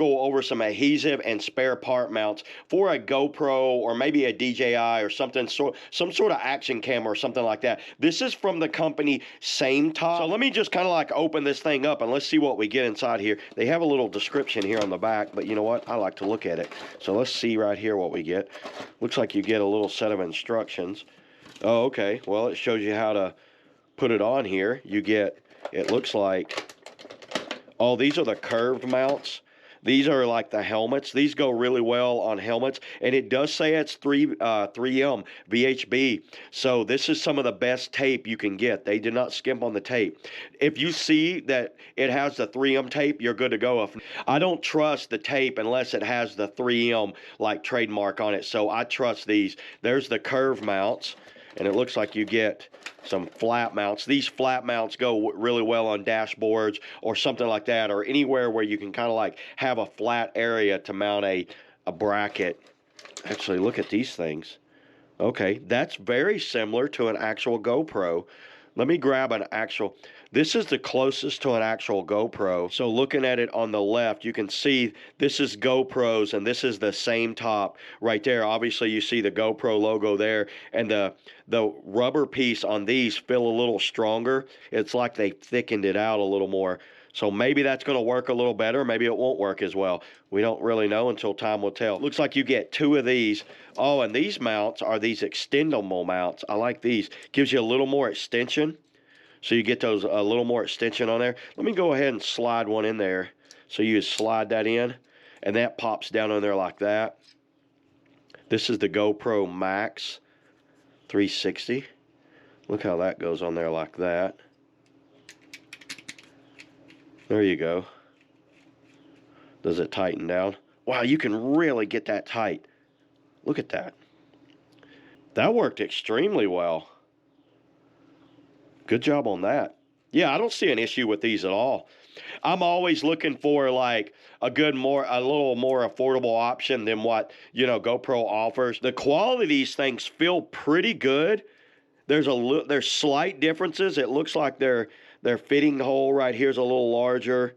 go over some adhesive and spare part mounts for a GoPro or maybe a DJI or something, some sort of action camera or something like that. This is from the company Sametop. So let me just kind of like open this thing up and let's see what we get inside here. They have a little description here on the back, but you know what? I like to look at it. So let's see right here what we get. Looks like you get a little set of instructions. Oh, okay. Well, it shows you how to put it on here. You get, it looks like, oh, these are the curved mounts. These are like the helmets. These go really well on helmets. And it does say it's 3M VHB. So this is some of the best tape you can get. They did not skimp on the tape. If you see that it has the 3M tape, you're good to go. I don't trust the tape unless it has the 3M like trademark on it. So I trust these. There's the curved mounts. And it looks like you get some flat mounts. These flat mounts go really well on dashboards or something like that, or anywhere where you can kind of like have a flat area to mount a bracket. Actually, look at these things. Okay, that's very similar to an actual GoPro. Let me grab an actual, this is the closest to an actual GoPro. So looking at it on the left, you can see this is GoPros and this is the Sametop right there. Obviously you see the GoPro logo there, and the rubber piece on these feel a little stronger. It's like they thickened it out a little more. So maybe that's going to work a little better. Maybe it won't work as well. We don't really know until time will tell. Looks like you get 2 of these. Oh, and these mounts are these extendable mounts. I like these. Gives you a little more extension. So you get those a little more extension on there. Let me go ahead and slide one in there. So you just slide that in, and that pops down on there like that. This is the GoPro Max 360. Look how that goes on there like that. There you go. Does it tighten down? Wow, you can really get that tight. Look at that. That worked extremely well. Good job on that. Yeah, I don't see an issue with these at all. I'm always looking for like a little more affordable option than what, you know, GoPro offers. The quality of these things feel pretty good. There's slight differences. It looks like their fitting hole right here is a little larger.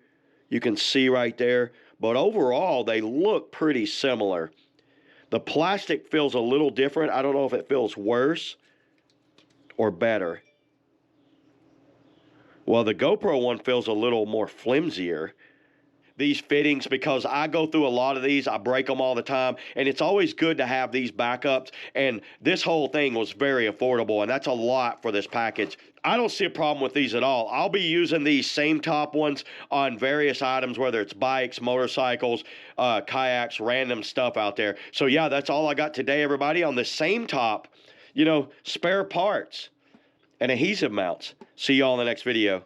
You can see right there. But overall, they look pretty similar. The plastic feels a little different. I don't know if it feels worse or better. Well, the GoPro one feels a little more flimsier. These fittings, because I go through a lot of these, I break them all the time, and it's always good to have these backups, and this whole thing was very affordable, and that's a lot for this package. I don't see a problem with these at all. I'll be using these Sametop ones on various items, whether it's bikes, motorcycles, kayaks, random stuff out there. So yeah, that's all I got today, everybody, on the Sametop, you know, spare parts and adhesive mounts. See y'all in the next video.